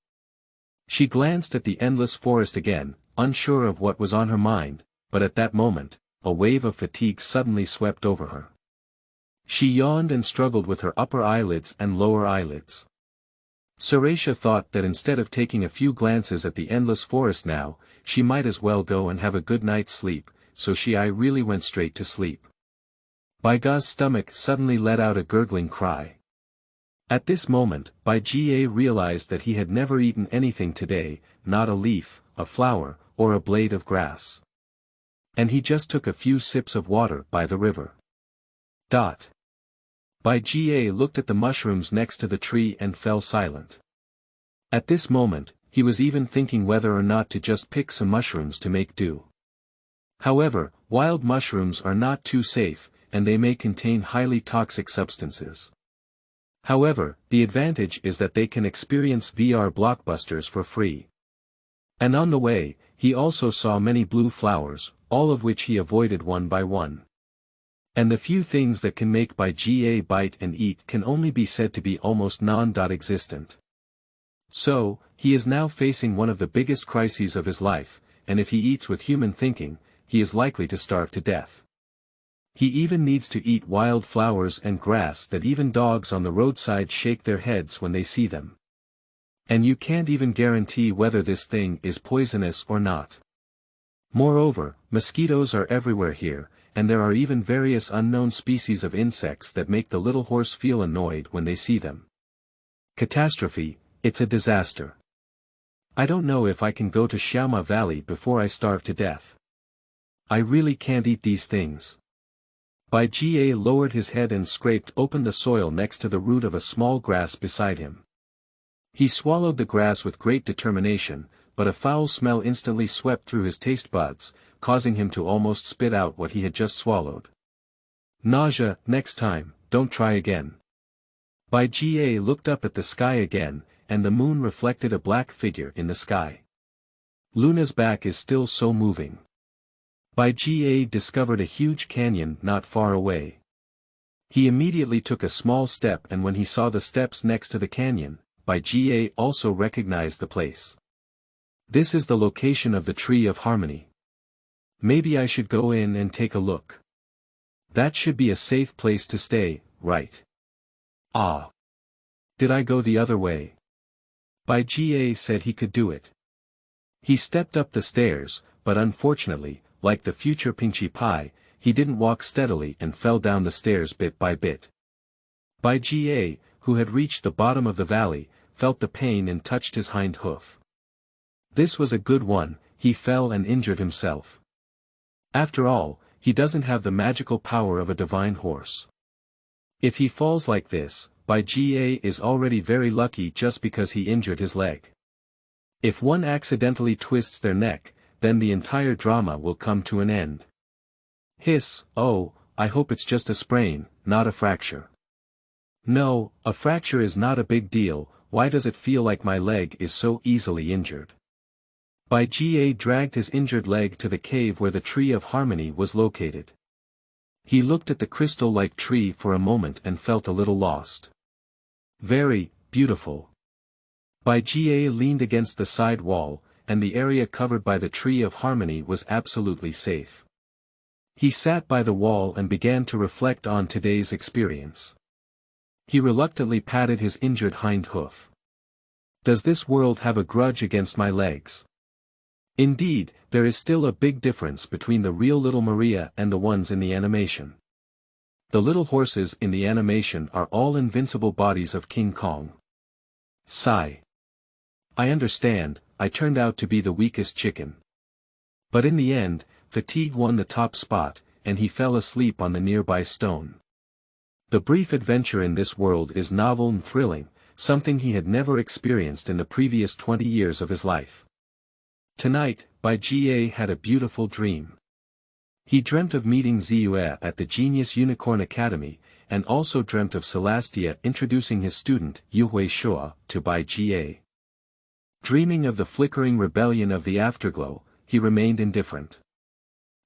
She glanced at the endless forest again, unsure of what was on her mind, but at that moment, a wave of fatigue suddenly swept over her. She yawned and struggled with her upper eyelids and lower eyelids. Selastia thought that instead of taking a few glances at the endless forest now, she might as well go and have a good night's sleep, so she really went straight to sleep. Bai Huzi's stomach suddenly let out a gurgling cry. At this moment, Bai Huzi realized that he had never eaten anything today, not a leaf, a flower, or a blade of grass. And he just took a few sips of water by the river. Bai Huzi looked at the mushrooms next to the tree and fell silent. At this moment, he was even thinking whether or not to just pick some mushrooms to make do. However, wild mushrooms are not too safe, and they may contain highly toxic substances. However, the advantage is that they can experience VR blockbusters for free. And on the way, he also saw many blue flowers, all of which he avoided one by one. And the few things that can make Bai bite and eat can only be said to be almost non-existent. So, he is now facing one of the biggest crises of his life, and if he eats with human thinking, he is likely to starve to death. He even needs to eat wild flowers and grass that even dogs on the roadside shake their heads when they see them. And you can't even guarantee whether this thing is poisonous or not. Moreover, mosquitoes are everywhere here, and there are even various unknown species of insects that make the little horse feel annoyed when they see them. Catastrophe, it's a disaster. I don't know if I can go to Xiaoma Valley before I starve to death. I really can't eat these things. Bai lowered his head and scraped open the soil next to the root of a small grass beside him. He swallowed the grass with great determination, but a foul smell instantly swept through his taste buds, causing him to almost spit out what he had just swallowed. Nausea, next time, don't try again. Bai looked up at the sky again, and the moon reflected a black figure in the sky. Luna's back is still so moving. Bai discovered a huge canyon not far away. He immediately took a small step, and when he saw the steps next to the canyon, Bai also recognized the place. This is the location of the Tree of Harmony. Maybe I should go in and take a look. That should be a safe place to stay, right? Ah. Did I go the other way? Bai said he could do it. He stepped up the stairs, but unfortunately, like the future Pinchy Pie, he didn't walk steadily and fell down the stairs bit by bit. Bai who had reached the bottom of the valley, felt the pain and touched his hind hoof. This was a good one, he fell and injured himself. After all, he doesn't have the magical power of a divine horse. If he falls like this, Bai is already very lucky just because he injured his leg. If one accidentally twists their neck, then the entire drama will come to an end. Hiss, oh, I hope it's just a sprain, not a fracture. No, a fracture is not a big deal, why does it feel like my leg is so easily injured? Bai dragged his injured leg to the cave where the Tree of Harmony was located. He looked at the crystal-like tree for a moment and felt a little lost. Very beautiful. Bai leaned against the side wall, and the area covered by the Tree of Harmony was absolutely safe. He sat by the wall and began to reflect on today's experience. He reluctantly patted his injured hind hoof. Does this world have a grudge against my legs? Indeed, there is still a big difference between the real Little Maria and the ones in the animation. The little horses in the animation are all invincible bodies of King Kong. Sigh. I understand, I turned out to be the weakest chicken. But in the end, fatigue won the top spot, and he fell asleep on the nearby stone. The brief adventure in this world is novel and thrilling, something he had never experienced in the previous 20 years of his life. Tonight, Bai had a beautiful dream. He dreamt of meeting Ziyue at the Genius Unicorn Academy, and also dreamt of Selastia introducing his student, Yuhui Shua, to Bai. Dreaming of the flickering rebellion of the afterglow, he remained indifferent.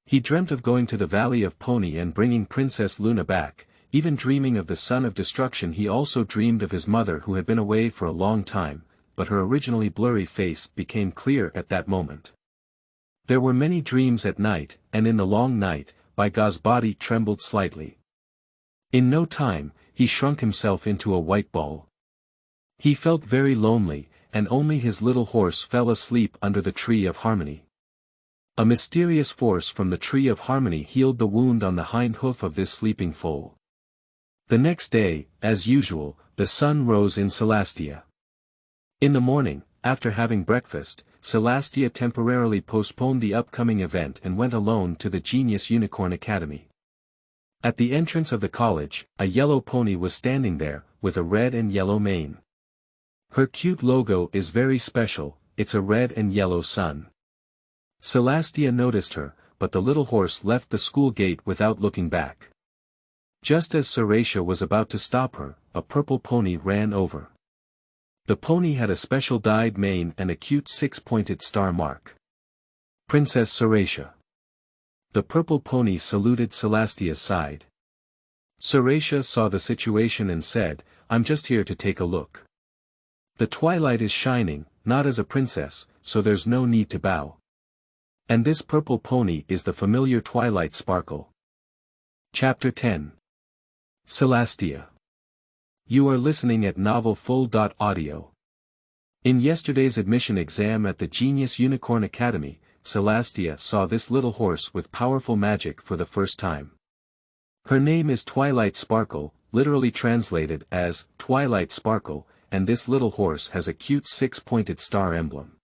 He dreamt of going to the Valley of Pony and bringing Princess Luna back, even dreaming of the Son of Destruction. He also dreamed of his mother who had been away for a long time, but her originally blurry face became clear at that moment. There were many dreams at night, and in the long night, Bai Ga's body trembled slightly. In no time, he shrunk himself into a white ball. He felt very lonely, and only his little horse fell asleep under the Tree of Harmony. A mysterious force from the Tree of Harmony healed the wound on the hind hoof of this sleeping foal. The next day, as usual, the sun rose in Selastia. In the morning, after having breakfast, Selastia temporarily postponed the upcoming event and went alone to the Genius Unicorn Academy. At the entrance of the college, a yellow pony was standing there, with a red and yellow mane. Her cute logo is very special, it's a red and yellow sun. Selastia noticed her, but the little horse left the school gate without looking back. Just as Selastia was about to stop her, a purple pony ran over. The pony had a special dyed mane and a cute six-pointed star mark. Princess Selastia. The purple pony saluted Selastia's side. Selastia saw the situation and said, "I'm just here to take a look. The twilight is shining, not as a princess, so there's no need to bow. And this purple pony is the familiar twilight sparkle." Chapter 10. Selastia. You are listening at Novel Full.audio. In yesterday's admission exam at the Genius Unicorn Academy, Selastia saw this little horse with powerful magic for the first time. Her name is Twilight Sparkle, literally translated as Twilight Sparkle, and this little horse has a cute six-pointed star emblem.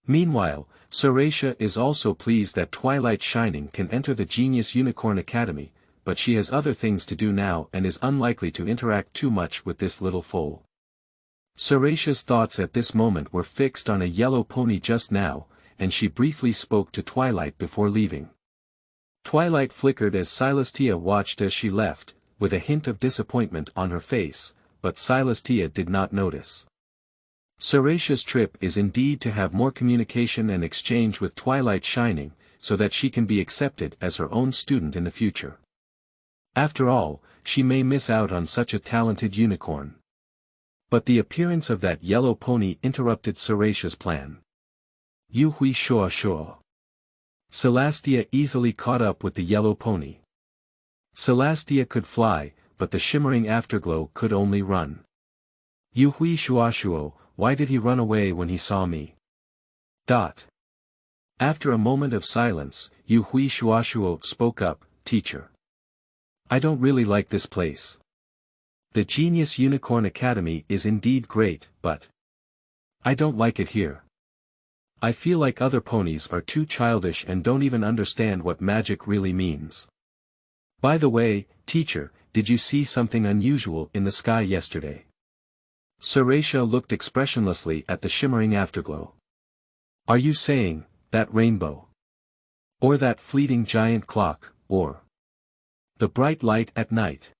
Meanwhile, Selastia is also pleased that Twilight Shining can enter the Genius Unicorn Academy, but she has other things to do now and is unlikely to interact too much with this little foal. Selastia's thoughts at this moment were fixed on a yellow pony just now, and she briefly spoke to Twilight before leaving. Twilight flickered as Selastia watched as she left, with a hint of disappointment on her face, but Selastia did not notice. Selastia's trip is indeed to have more communication and exchange with Twilight Shining, so that she can be accepted as her own student in the future. After all, she may miss out on such a talented unicorn. But the appearance of that yellow pony interrupted Selastia's plan. Yu hui shua shua. Selastia easily caught up with the yellow pony. Selastia could fly, but the shimmering afterglow could only run. Yu hui shua shuo, why did he run away when he saw me? After a moment of silence, Yu hui shua shuo spoke up, "Teacher. I don't really like this place. The Genius Unicorn Academy is indeed great, but I don't like it here. I feel like other ponies are too childish and don't even understand what magic really means. By the way, teacher, did you see something unusual in the sky yesterday?" Selastia looked expressionlessly at the shimmering afterglow. "Are you saying, that rainbow? Or that fleeting giant clock, or the bright light at night?"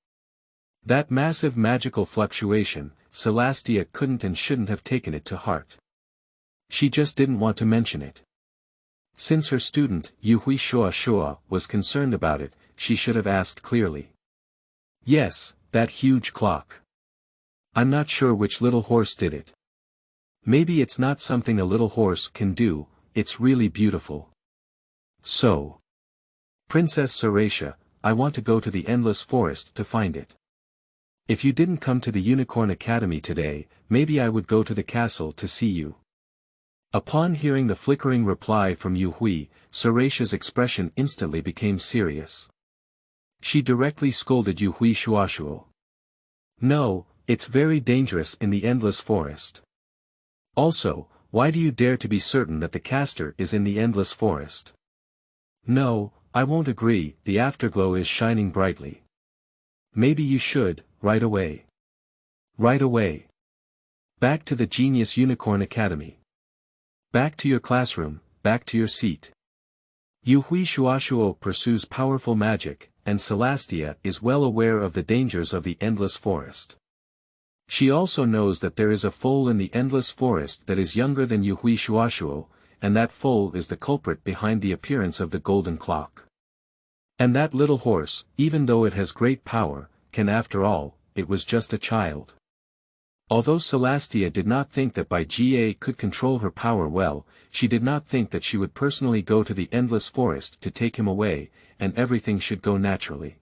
That massive magical fluctuation, Selastia couldn't and shouldn't have taken it to heart. She just didn't want to mention it. Since her student, Yu hui shua shua, was concerned about it, she should have asked clearly. "Yes, that huge clock. I'm not sure which little horse did it. Maybe it's not something a little horse can do, it's really beautiful. So, Princess Selastia, I want to go to the Endless Forest to find it. If you didn't come to the Unicorn Academy today, maybe I would go to the castle to see you." Upon hearing the flickering reply from Yu Hui, Selastia's expression instantly became serious. She directly scolded Yu Hui Shuashuo. "No, it's very dangerous in the Endless Forest. Also, why do you dare to be certain that the caster is in the Endless Forest? No, I won't agree, the afterglow is shining brightly. Maybe you should, right away. Right away. Back to the Genius Unicorn Academy. Back to your classroom, back to your seat." Yu Hui Shuashuo pursues powerful magic, and Selastia is well aware of the dangers of the Endless Forest. She also knows that there is a foal in the Endless Forest that is younger than Yu Hui Shuashuo, and that foal is the culprit behind the appearance of the golden clock. And that little horse, even though it has great power, can after all, it was just a child. Although Selastia did not think that Bai Jie could control her power well, she did not think that she would personally go to the Endless Forest to take him away, and everything should go naturally.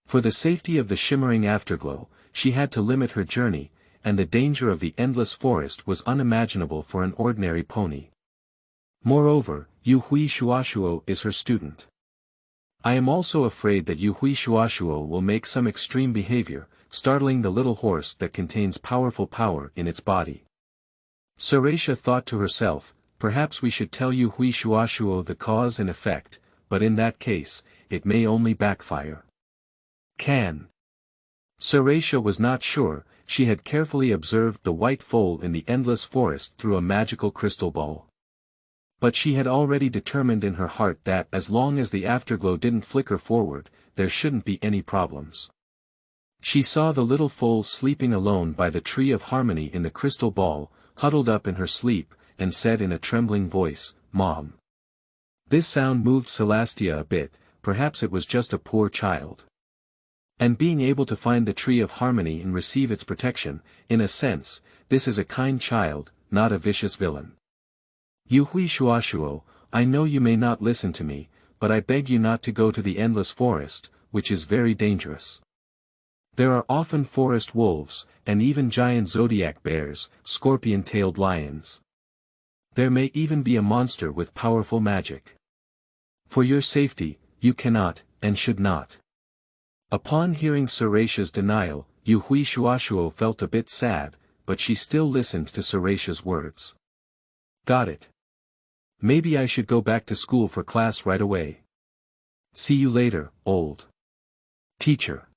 For the safety of the shimmering afterglow, she had to limit her journey, and the danger of the Endless Forest was unimaginable for an ordinary pony. Moreover, Yu Hui Shuashuo is her student. I am also afraid that Yu Hui Shuashuo will make some extreme behavior, startling the little horse that contains powerful power in its body. Selastia thought to herself, perhaps we should tell Yu Hui Shuashuo the cause and effect, but in that case, it may only backfire. Selastia was not sure, she had carefully observed the white foal in the endless forest through a magical crystal ball. But she had already determined in her heart that as long as the afterglow didn't flicker forward, there shouldn't be any problems. She saw the little foal sleeping alone by the tree of harmony in the crystal ball, huddled up in her sleep, and said in a trembling voice, "Mom." This sound moved Selastia a bit, perhaps it was just a poor child. And being able to find the tree of harmony and receive its protection, in a sense, this is a kind child, not a vicious villain. Yuhui Shuashuo, I know you may not listen to me, but I beg you not to go to the endless forest, which is very dangerous. There are often forest wolves, and even giant zodiac bears, scorpion-tailed lions. There may even be a monster with powerful magic. For your safety, you cannot, and should not. Upon hearing Seratia's denial, Yuhui Shuashuo felt a bit sad, but she still listened to Seratia's words. Got it. Maybe I should go back to school for class right away. See you later, old teacher.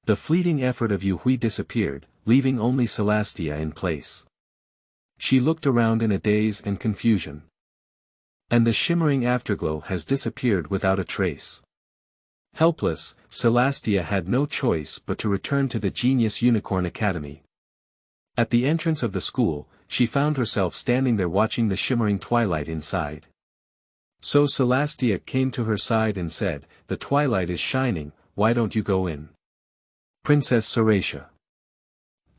The fleeting effort of Yuhui disappeared, leaving only Selastia in place. She looked around in a daze and confusion. And the shimmering afterglow has disappeared without a trace. Helpless, Selastia had no choice but to return to the Genius Unicorn Academy. At the entrance of the school, she found herself standing there watching the shimmering twilight inside. So Selastia came to her side and said, "The twilight is shining, why don't you go in?" Princess Seratia.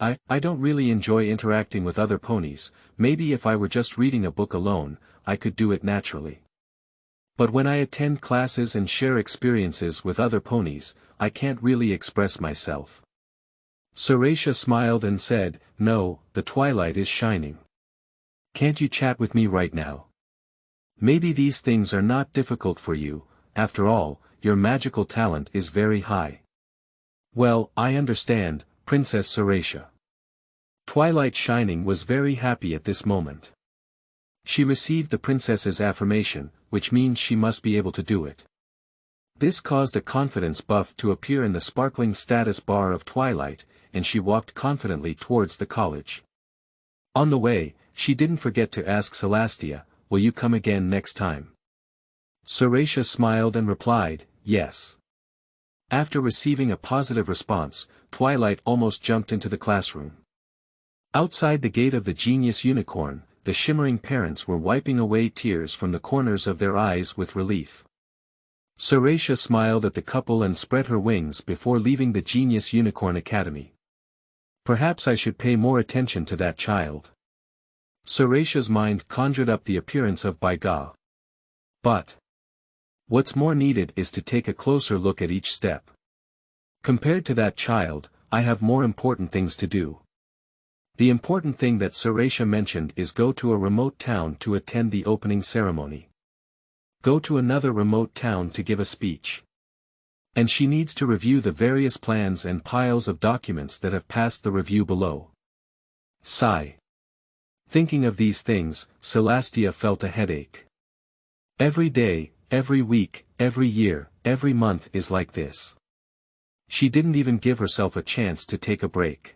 I don't really enjoy interacting with other ponies, maybe if I were just reading a book alone, I could do it naturally. But when I attend classes and share experiences with other ponies, I can't really express myself. Seratia smiled and said, "No, the twilight is shining. Can't you chat with me right now? Maybe these things are not difficult for you, after all, your magical talent is very high." Well, I understand, Princess Seratia. Twilight Shining was very happy at this moment. She received the princess's affirmation, which means she must be able to do it. This caused a confidence buff to appear in the sparkling status bar of Twilight, and she walked confidently towards the college. On the way, she didn't forget to ask Selastia, "Will you come again next time?" Seratia smiled and replied, "Yes." After receiving a positive response, Twilight almost jumped into the classroom. Outside the gate of the Genius Unicorn, the shimmering parents were wiping away tears from the corners of their eyes with relief. Seratia smiled at the couple and spread her wings before leaving the Genius Unicorn Academy. Perhaps I should pay more attention to that child. Seratia's mind conjured up the appearance of Bai Ga. But what's more needed is to take a closer look at each step. Compared to that child, I have more important things to do. The important thing that Seratia mentioned is go to a remote town to attend the opening ceremony. Go to another remote town to give a speech. And she needs to review the various plans and piles of documents that have passed the review below. Sigh. Thinking of these things, Selastia felt a headache. Every day, every week, every year, every month is like this. She didn't even give herself a chance to take a break.